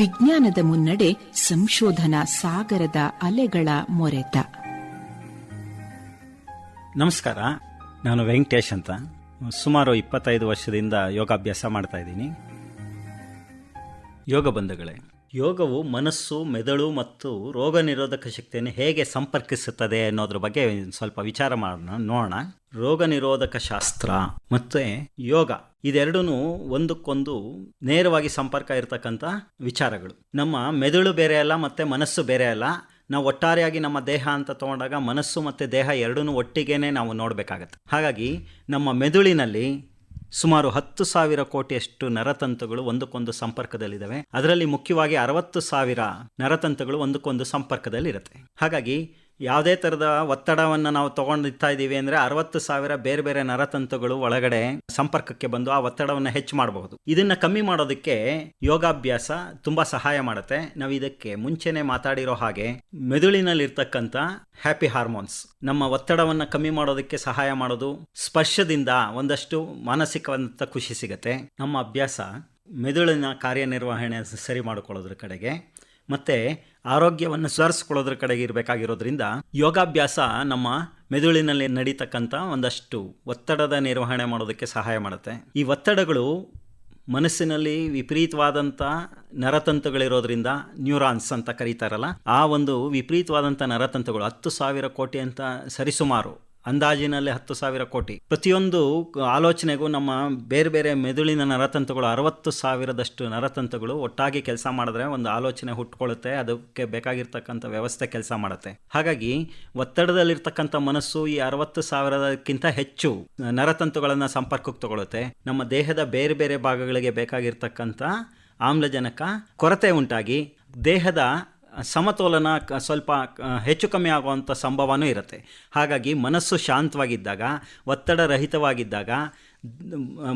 ವಿಜ್ಞಾನದ ಮುನ್ನಡೆ ಸಂಶೋಧನಾ ಸಾಗರದ ಅಲೆಗಳ ಮೊರೆತ. ನಮಸ್ಕಾರ, ನಾನು ವೆಂಕಟೇಶ್ ಅಂತ. ಸುಮಾರು 25 ವರ್ಷದಿಂದ ಯೋಗಾಭ್ಯಾಸ ಮಾಡ್ತಾ ಇದ್ದೀನಿ. ಯೋಗ ಬಂಧುಗಳೇ, ಯೋಗವು ಮನಸ್ಸು, ಮೆದುಳು ಮತ್ತು ರೋಗ ನಿರೋಧಕ ಶಕ್ತಿಯನ್ನು ಹೇಗೆ ಸಂಪರ್ಕಿಸುತ್ತದೆ ಅನ್ನೋದ್ರ ಬಗ್ಗೆ ಸ್ವಲ್ಪ ವಿಚಾರ ನೋಡೋಣ. ರೋಗ ನಿರೋಧಕ ಶಾಸ್ತ್ರ ಮತ್ತು ಯೋಗ ಇದೆರಡೂ ಒಂದಕ್ಕೊಂದು ನೇರವಾಗಿ ಸಂಪರ್ಕ ಇರತಕ್ಕಂಥ ವಿಚಾರಗಳು. ನಮ್ಮ ಮೆದುಳು ಬೇರೆ ಅಲ್ಲ ಮತ್ತು ಮನಸ್ಸು ಬೇರೆ ಅಲ್ಲ. ನಾವು ಒಟ್ಟಾರೆಯಾಗಿ ನಮ್ಮ ದೇಹ ಅಂತ ತಗೊಂಡಾಗ ಮನಸ್ಸು ಮತ್ತು ದೇಹ ಎರಡೂ ಒಟ್ಟಿಗೇನೆ ನಾವು ನೋಡಬೇಕಾಗತ್ತೆ. ಹಾಗಾಗಿ ನಮ್ಮ ಮೆದುಳಿನಲ್ಲಿ ಸುಮಾರು 10,000 ಕೋಟಿಯಷ್ಟು ನರತಂತುಗಳು ಒಂದಕ್ಕೊಂದು ಸಂಪರ್ಕದಲ್ಲಿದ್ದಾವೆ. ಅದರಲ್ಲಿ ಮುಖ್ಯವಾಗಿ 60,000 ನರತಂತುಗಳು ಒಂದಕ್ಕೊಂದು ಸಂಪರ್ಕದಲ್ಲಿರುತ್ತೆ. ಹಾಗಾಗಿ ಯಾವುದೇ ಥರದ ಒತ್ತಡವನ್ನು ನಾವು ತೊಗೊಂಡಿರ್ತಾ ಇದ್ದೀವಿ ಅಂದರೆ 60,000 ಬೇರೆ ಬೇರೆ ನರತಂತುಗಳು ಒಳಗಡೆ ಸಂಪರ್ಕಕ್ಕೆ ಬಂದು ಆ ಒತ್ತಡವನ್ನು ಹೆಚ್ಚು ಮಾಡಬಹುದು. ಇದನ್ನು ಕಮ್ಮಿ ಮಾಡೋದಕ್ಕೆ ಯೋಗಾಭ್ಯಾಸ ತುಂಬ ಸಹಾಯ ಮಾಡುತ್ತೆ. ನಾವು ಇದಕ್ಕೆ ಮುಂಚೆನೆ ಮಾತಾಡಿರೋ ಹಾಗೆ ಮೆದುಳಿನಲ್ಲಿರ್ತಕ್ಕಂಥ ಹ್ಯಾಪಿ ಹಾರ್ಮೋನ್ಸ್ ನಮ್ಮ ಒತ್ತಡವನ್ನು ಕಮ್ಮಿ ಮಾಡೋದಕ್ಕೆ ಸಹಾಯ ಮಾಡೋದು. ಸ್ಪರ್ಶದಿಂದ ಒಂದಷ್ಟು ಮಾನಸಿಕವಂತ ಖುಷಿ ಸಿಗುತ್ತೆ. ನಮ್ಮ ಅಭ್ಯಾಸ ಮೆದುಳಿನ ಕಾರ್ಯನಿರ್ವಹಣೆ ಸರಿ ಮಾಡಿಕೊಳ್ಳೋದ್ರ ಕಡೆಗೆ ಮತ್ತು ಆರೋಗ್ಯವನ್ನು ಸುಧಾರಿಸ್ಕೊಳ್ಳೋದ್ರ ಕಡೆಗೆ ಇರಬೇಕಾಗಿರೋದ್ರಿಂದ ಯೋಗಾಭ್ಯಾಸ ನಮ್ಮ ಮೆದುಳಿನಲ್ಲಿ ನಡೀತಕ್ಕಂಥ ಒಂದಷ್ಟು ಒತ್ತಡದ ನಿರ್ವಹಣೆ ಮಾಡೋದಕ್ಕೆ ಸಹಾಯ ಮಾಡುತ್ತೆ. ಈ ಒತ್ತಡಗಳು ಮನಸ್ಸಿನಲ್ಲಿ ವಿಪರೀತವಾದಂಥ ನರತಂತುಗಳಿರೋದ್ರಿಂದ ನ್ಯೂರಾನ್ಸ್ ಅಂತ ಕರೀತಾರಲ್ಲ, ಆ ಒಂದು ವಿಪರೀತವಾದಂಥ ನರತಂತುಗಳು 10,000 ಕೋಟಿ ಅಂತ ಸರಿಸುಮಾರು ಅಂದಾಜಿನಲ್ಲಿ 10,000 ಕೋಟಿ. ಪ್ರತಿಯೊಂದು ಆಲೋಚನೆಗೂ ನಮ್ಮ ಬೇರೆ ಬೇರೆ ಮೆದುಳಿನ ನರತಂತುಗಳು 60,000ದಷ್ಟು ನರತಂತುಗಳು ಒಟ್ಟಾಗಿ ಕೆಲಸ ಮಾಡಿದ್ರೆ ಒಂದು ಆಲೋಚನೆ ಹುಟ್ಕೊಳ್ಳುತ್ತೆ. ಅದಕ್ಕೆ ಬೇಕಾಗಿರ್ತಕ್ಕಂಥ ವ್ಯವಸ್ಥೆ ಕೆಲಸ ಮಾಡುತ್ತೆ. ಹಾಗಾಗಿ ಒತ್ತಡದಲ್ಲಿರ್ತಕ್ಕಂಥ ಮನಸ್ಸು ಈ 60,000ಕ್ಕಿಂತ ಹೆಚ್ಚು ನರತಂತುಗಳನ್ನು ಸಂಪರ್ಕಕ್ಕೆ ತಗೊಳುತ್ತೆ. ನಮ್ಮ ದೇಹದ ಬೇರೆ ಬೇರೆ ಭಾಗಗಳಿಗೆ ಬೇಕಾಗಿರ್ತಕ್ಕಂಥ ಆಮ್ಲಜನಕ ಕೊರತೆ ಉಂಟಾಗಿ ದೇಹದ ಸಮತೋಲನ ಸ್ವಲ್ಪ ಹೆಚ್ಚು ಕಮ್ಮಿ ಆಗುವಂಥ ಸಂಭವನೂ ಇರುತ್ತೆ. ಹಾಗಾಗಿ ಮನಸ್ಸು ಶಾಂತವಾಗಿದ್ದಾಗ, ಒತ್ತಡ ರಹಿತವಾಗಿದ್ದಾಗ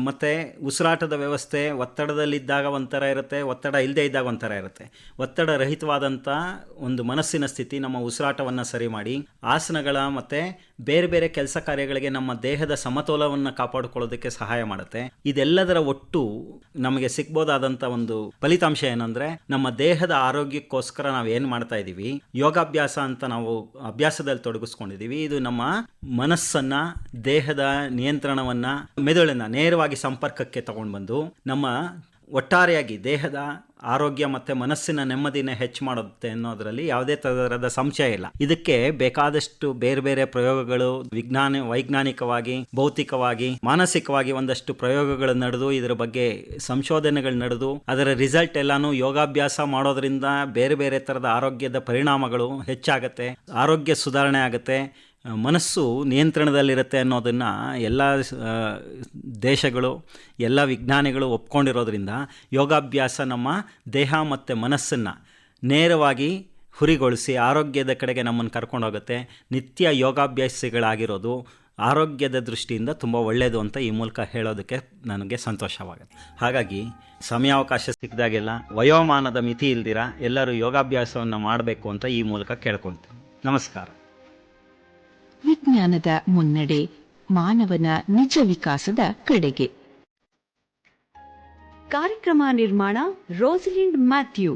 ಮತ್ತು ಉಸಿರಾಟದ ವ್ಯವಸ್ಥೆ ಒತ್ತಡದಲ್ಲಿದ್ದಾಗ ಒಂಥರ ಇರುತ್ತೆ, ಒತ್ತಡ ಇಲ್ಲದೆ ಇದ್ದಾಗ ಒಂಥರ ಇರುತ್ತೆ. ಒತ್ತಡ ರಹಿತವಾದಂಥ ಒಂದು ಮನಸ್ಸಿನ ಸ್ಥಿತಿ ನಮ್ಮ ಉಸಿರಾಟವನ್ನು ಸರಿ ಮಾಡಿ ಆಸನಗಳ ಮತ್ತು ಬೇರೆ ಬೇರೆ ಕೆಲಸ ಕಾರ್ಯಗಳಿಗೆ ನಮ್ಮ ದೇಹದ ಸಮತೋಲನವನ್ನು ಕಾಪಾಡಿಕೊಳ್ಳೋದಕ್ಕೆ ಸಹಾಯ ಮಾಡುತ್ತೆ. ಇದೆಲ್ಲದರ ಒಟ್ಟು ನಮಗೆ ಸಿಗ್ಬೋದಾದಂಥ ಒಂದು ಫಲಿತಾಂಶ ಏನಂದರೆ, ನಮ್ಮ ದೇಹದ ಆರೋಗ್ಯಕ್ಕೋಸ್ಕರ ನಾವು ಏನು ಮಾಡ್ತಾ ಇದ್ದೀವಿ, ಯೋಗಾಭ್ಯಾಸ ಅಂತ ನಾವು ಅಭ್ಯಾಸದಲ್ಲಿ ತೊಡಗಿಸ್ಕೊಂಡಿದ್ದೀವಿ. ಇದು ನಮ್ಮ ಮನಸ್ಸನ್ನು, ದೇಹದ ನಿಯಂತ್ರಣವನ್ನು, ಮೆದುಳನ್ನ ನೇರವಾಗಿ ಸಂಪರ್ಕಕ್ಕೆ ತಗೊಂಡು ಬಂದು ನಮ್ಮ ಒಟ್ಟಾರೆಯಾಗಿ ದೇಹದ ಆರೋಗ್ಯ ಮತ್ತು ಮನಸ್ಸಿನ ನೆಮ್ಮದಿನ ಹೆಚ್ಚು ಮಾಡುತ್ತೆ ಅನ್ನೋದರಲ್ಲಿ ಯಾವುದೇ ಥರದ ಸಂಶಯ ಇಲ್ಲ. ಇದಕ್ಕೆ ಬೇಕಾದಷ್ಟು ಬೇರೆ ಬೇರೆ ಪ್ರಯೋಗಗಳು ವೈಜ್ಞಾನಿಕವಾಗಿ, ಭೌತಿಕವಾಗಿ, ಮಾನಸಿಕವಾಗಿ ಒಂದಷ್ಟು ಪ್ರಯೋಗಗಳು ನಡೆದು ಇದರ ಬಗ್ಗೆ ಸಂಶೋಧನೆಗಳು ನಡೆದು ಅದರ ರಿಸಲ್ಟ್ ಎಲ್ಲಾನು ಯೋಗಾಭ್ಯಾಸ ಮಾಡೋದ್ರಿಂದ ಬೇರೆ ಬೇರೆ ಥರದ ಆರೋಗ್ಯದ ಪರಿಣಾಮಗಳು ಹೆಚ್ಚಾಗತ್ತೆ, ಆರೋಗ್ಯ ಸುಧಾರಣೆ ಆಗುತ್ತೆ, ಮನಸ್ಸು ನಿಯಂತ್ರಣದಲ್ಲಿರುತ್ತೆ ಅನ್ನೋದನ್ನು ಎಲ್ಲ ದೇಶಗಳು, ಎಲ್ಲ ವಿಜ್ಞಾನಿಗಳು ಒಪ್ಕೊಂಡಿರೋದ್ರಿಂದ ಯೋಗಾಭ್ಯಾಸ ನಮ್ಮ ದೇಹ ಮತ್ತು ಮನಸ್ಸನ್ನು ನೇರವಾಗಿ ಹುರಿಗೊಳಿಸಿ ಆರೋಗ್ಯದ ಕಡೆಗೆ ನಮ್ಮನ್ನು ಕರ್ಕೊಂಡೋಗುತ್ತೆ. ನಿತ್ಯ ಯೋಗಾಭ್ಯಾಸಿಗಳಾಗಿರೋದು ಆರೋಗ್ಯದ ದೃಷ್ಟಿಯಿಂದ ತುಂಬ ಒಳ್ಳೆಯದು ಅಂತ ಈ ಮೂಲಕ ಹೇಳೋದಕ್ಕೆ ನನಗೆ ಸಂತೋಷವಾಗುತ್ತೆ. ಹಾಗಾಗಿ ಸಮಯಾವಕಾಶ ಸಿಕ್ಕಿದಾಗೆಲ್ಲ ವಯೋಮಾನದ ಮಿತಿ ಇಲ್ದಿರ ಎಲ್ಲರೂ ಯೋಗಾಭ್ಯಾಸವನ್ನು ಮಾಡಬೇಕು ಅಂತ ಈ ಮೂಲಕ ಕೇಳ್ಕೊಳ್ತೀನಿ. ನಮಸ್ಕಾರ. ವಿಜ್ಞಾನದ ಮುನ್ನಡೆ ಮಾನವನ ನಿಜ ವಿಕಾಸದ ಕಡೆಗೆ. ಕಾರ್ಯಕ್ರಮ ನಿರ್ಮಾಣ ರೋಸಲಿಂಡ್ ಮ್ಯಾಥ್ಯೂ.